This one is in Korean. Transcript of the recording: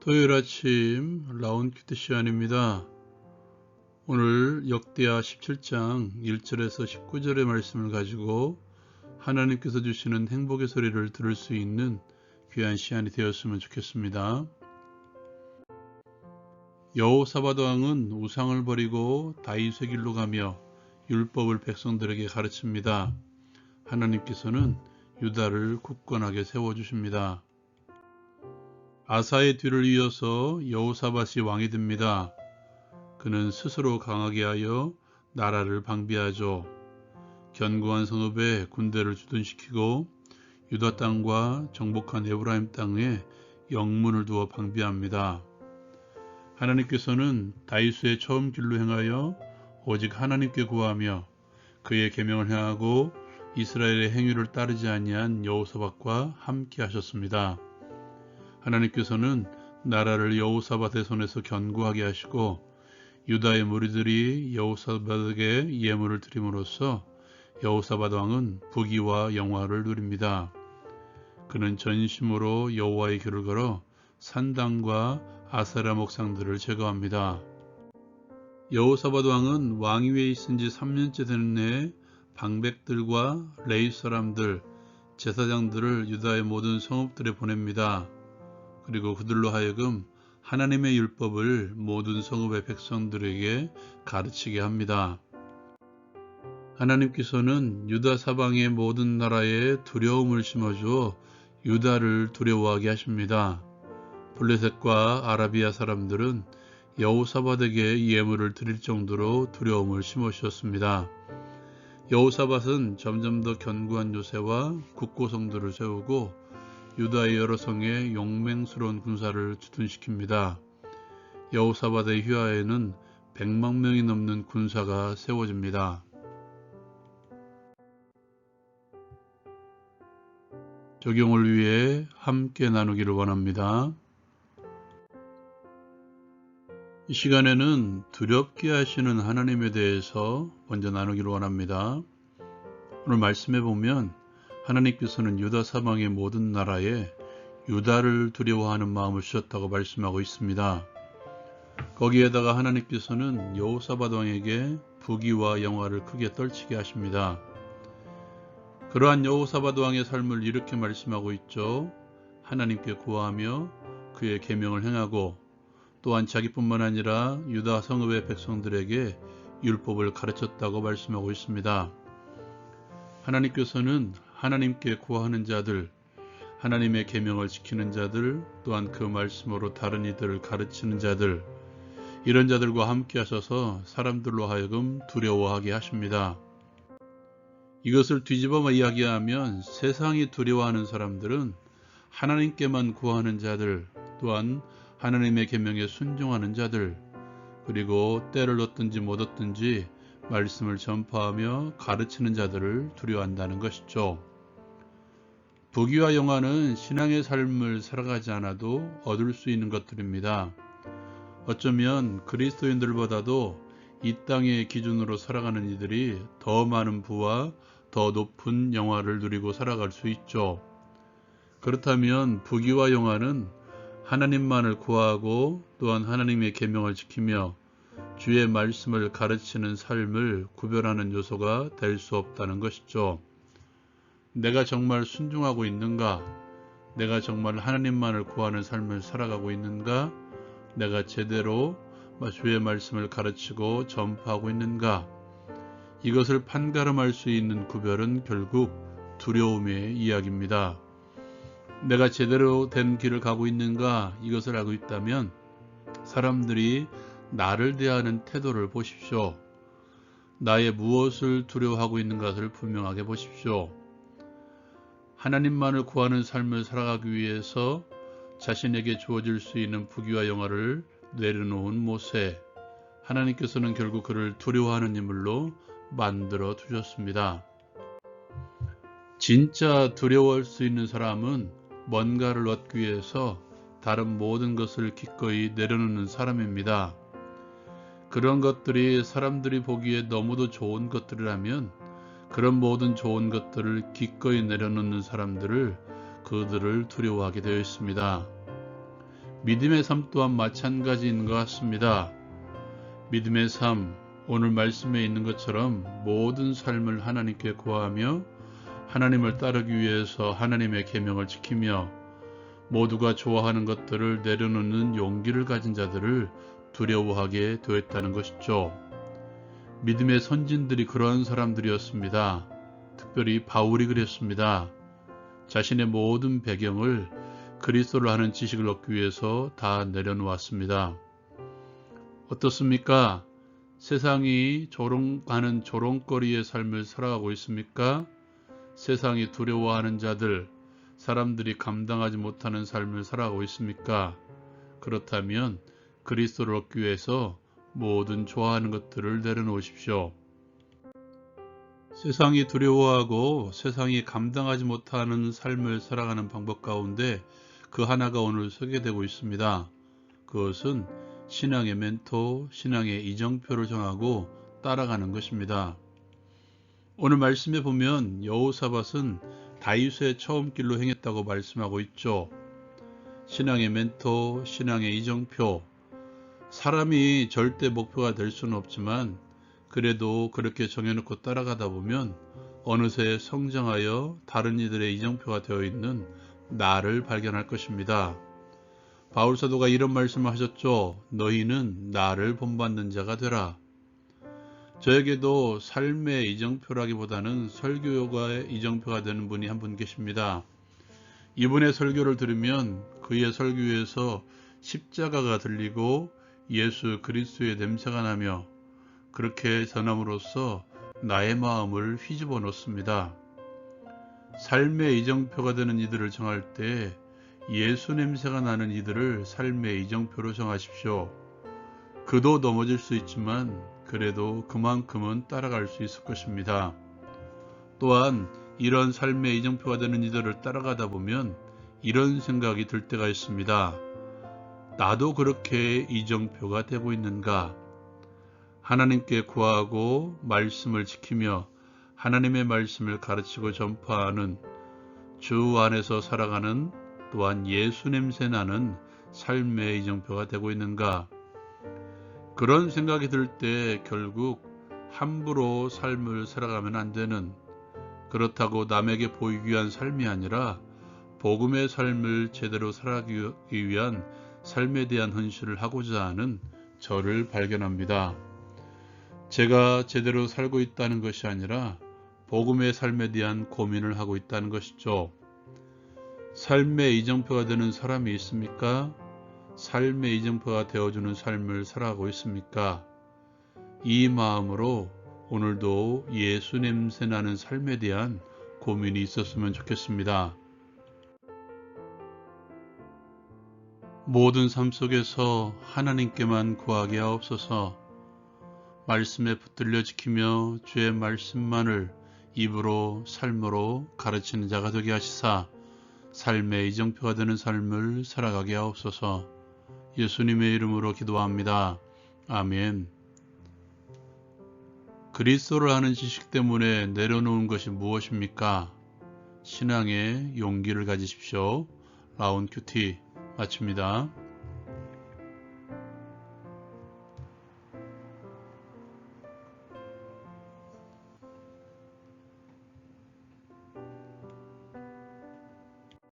토요일 아침 라운키트 시간입니다. 오늘 역대하 17장 1절에서 19절의 말씀을 가지고 하나님께서 주시는 행복의 소리를 들을 수 있는 귀한 시간이 되었으면 좋겠습니다. 여호사밧 왕은 우상을 버리고 다윗의 길로 가며 율법을 백성들에게 가르칩니다. 하나님께서는 유다를 굳건하게 세워주십니다. 아사의 뒤를 이어서 여호사밧이 왕이 됩니다. 그는 스스로 강하게 하여 나라를 방비하죠. 견고한 성읍에 군대를 주둔시키고 유다 땅과 정복한 에브라임 땅에 영문을 두어 방비합니다. 하나님께서는 다윗의 처음 길로 행하여 오직 하나님께 구하며 그의 계명을 행하고 이스라엘의 행위를 따르지 아니한 여호사밧과 함께 하셨습니다. 하나님께서는 나라를 여호사밧의 손에서 견고하게 하시고 유다의 무리들이 여호사밧에게 예물을 드림으로써 여호사밧 왕은 부귀와 영화를 누립니다. 그는 전심으로 여호와의 길을 걸어 산당과 아세라 목상들을 제거합니다. 여호사밧 왕은 왕위에 있은 지 3년째 되는 해에 방백들과 레위 사람들, 제사장들을 유다의 모든 성읍들에 보냅니다. 그리고 그들로 하여금 하나님의 율법을 모든 성읍의 백성들에게 가르치게 합니다. 하나님께서는 유다 사방의 모든 나라에 두려움을 심어주어 유다를 두려워하게 하십니다. 블레셋과 아라비아 사람들은 여호사밧에게 예물을 드릴 정도로 두려움을 심으셨습니다. 여호사밧은 점점 더 견고한 요새와 국고성들을 세우고 유다의 여러 성에 용맹스러운 군사를 주둔시킵니다. 여호사밧의 휘하에는 100만 명이 넘는 군사가 세워집니다. 적용을 위해 함께 나누기를 원합니다. 이 시간에는 두렵게 하시는 하나님에 대해서 먼저 나누기를 원합니다. 오늘 말씀해 보면 하나님께서는 유다 사방의 모든 나라에 유다를 두려워하는 마음을 주셨다고 말씀하고 있습니다. 거기에다가 하나님께서는 여호사밧 왕에게 부귀와 영화를 크게 떨치게 하십니다. 그러한 여호사밧 왕의 삶을 이렇게 말씀하고 있죠. 하나님께 구하며 그의 계명을 행하고 또한 자기뿐만 아니라 유다 성읍의 백성들에게 율법을 가르쳤다고 말씀하고 있습니다. 하나님께서는 하나님께 구하는 자들, 하나님의 계명을 지키는 자들, 또한 그 말씀으로 다른 이들을 가르치는 자들, 이런 자들과 함께 하셔서 사람들로 하여금 두려워하게 하십니다. 이것을 뒤집어 이야기하면 세상이 두려워하는 사람들은 하나님께만 구하는 자들, 또한 하나님의 계명에 순종하는 자들, 그리고 때를 얻든지 못 얻든지 말씀을 전파하며 가르치는 자들을 두려워한다는 것이죠. 부귀와 영화는 신앙의 삶을 살아가지 않아도 얻을 수 있는 것들입니다. 어쩌면 그리스도인들보다도 이 땅의 기준으로 살아가는 이들이 더 많은 부와 더 높은 영화를 누리고 살아갈 수 있죠. 그렇다면 부귀와 영화는 하나님만을 구하고 또한 하나님의 계명을 지키며 주의 말씀을 가르치는 삶을 구별하는 요소가 될 수 없다는 것이죠. 내가 정말 순종하고 있는가? 내가 정말 하나님만을 구하는 삶을 살아가고 있는가? 내가 제대로 주의 말씀을 가르치고 전파하고 있는가? 이것을 판가름할 수 있는 구별은 결국 두려움의 이야기입니다. 내가 제대로 된 길을 가고 있는가? 이것을 알고 있다면 사람들이 나를 대하는 태도를 보십시오. 나의 무엇을 두려워하고 있는 것을 분명하게 보십시오. 하나님만을 구하는 삶을 살아가기 위해서 자신에게 주어질 수 있는 부귀와 영화를 내려놓은 모세, 하나님께서는 결국 그를 두려워하는 인물로 만들어 두셨습니다. 진짜 두려워할 수 있는 사람은 뭔가를 얻기 위해서 다른 모든 것을 기꺼이 내려놓는 사람입니다. 그런 것들이 사람들이 보기에 너무도 좋은 것들이라면 그런 모든 좋은 것들을 기꺼이 내려놓는 사람들을 그들을 두려워하게 되어 있습니다. 믿음의 삶 또한 마찬가지인 것 같습니다. 믿음의 삶, 오늘 말씀에 있는 것처럼 모든 삶을 하나님께 구하며 하나님을 따르기 위해서 하나님의 계명을 지키며 모두가 좋아하는 것들을 내려놓는 용기를 가진 자들을 두려워하게 되었다는 것이죠. 믿음의 선진들이 그러한 사람들이었습니다. 특별히 바울이 그랬습니다. 자신의 모든 배경을 그리스도를 아는 지식을 얻기 위해서 다 내려놓았습니다. 어떻습니까? 세상이 가는 조롱거리의 삶을 살아가고 있습니까? 세상이 두려워하는 자들, 사람들이 감당하지 못하는 삶을 살아가고 있습니까? 그렇다면 그리스도를 얻기 위해서 모든 좋아하는 것들을 내려놓으십시오. 세상이 두려워하고 세상이 감당하지 못하는 삶을 살아가는 방법 가운데 그 하나가 오늘 소개되고 있습니다. 그것은 신앙의 멘토, 신앙의 이정표를 정하고 따라가는 것입니다. 오늘 말씀에 보면 여호사밧은 다윗의 처음 길로 행했다고 말씀하고 있죠. 신앙의 멘토, 신앙의 이정표, 사람이 절대 목표가 될 수는 없지만 그래도 그렇게 정해놓고 따라가다 보면 어느새 성장하여 다른 이들의 이정표가 되어 있는 나를 발견할 것입니다. 바울 사도가 이런 말씀을 하셨죠. 너희는 나를 본받는 자가 되라. 저에게도 삶의 이정표라기보다는 설교가의 이정표가 되는 분이 한 분 계십니다. 이분의 설교를 들으면 그의 설교에서 십자가가 들리고 예수 그리스도의 냄새가 나며 그렇게 전함으로써 나의 마음을 휘집어 놓습니다. 삶의 이정표가 되는 이들을 정할 때 예수 냄새가 나는 이들을 삶의 이정표로 정하십시오. 그도 넘어질 수 있지만 그래도 그만큼은 따라갈 수 있을 것입니다. 또한 이런 삶의 이정표가 되는 이들을 따라가다 보면 이런 생각이 들 때가 있습니다. 나도 그렇게 이정표가 되고 있는가? 하나님께 구하고 말씀을 지키며 하나님의 말씀을 가르치고 전파하는 주 안에서 살아가는 또한 예수 냄새 나는 삶의 이정표가 되고 있는가? 그런 생각이 들 때 결국 함부로 삶을 살아가면 안 되는, 그렇다고 남에게 보이기 위한 삶이 아니라 복음의 삶을 제대로 살아가기 위한 삶에 대한 헌신을 하고자 하는 저를 발견합니다. 제가 제대로 살고 있다는 것이 아니라 복음의 삶에 대한 고민을 하고 있다는 것이죠. 삶의 이정표가 되는 사람이 있습니까? 삶의 이정표가 되어주는 삶을 살아가고 있습니까? 이 마음으로 오늘도 예수 냄새 나는 삶에 대한 고민이 있었으면 좋겠습니다. 모든 삶 속에서 하나님께만 구하게 하옵소서. 말씀에 붙들려 지키며 주의 말씀만을 입으로 삶으로 가르치는 자가 되게 하시사 삶의 이정표가 되는 삶을 살아가게 하옵소서. 예수님의 이름으로 기도합니다. 아멘. 그리스도를 아는 지식 때문에 내려놓은 것이 무엇입니까? 신앙의 용기를 가지십시오. 라운 큐티 마칩니다.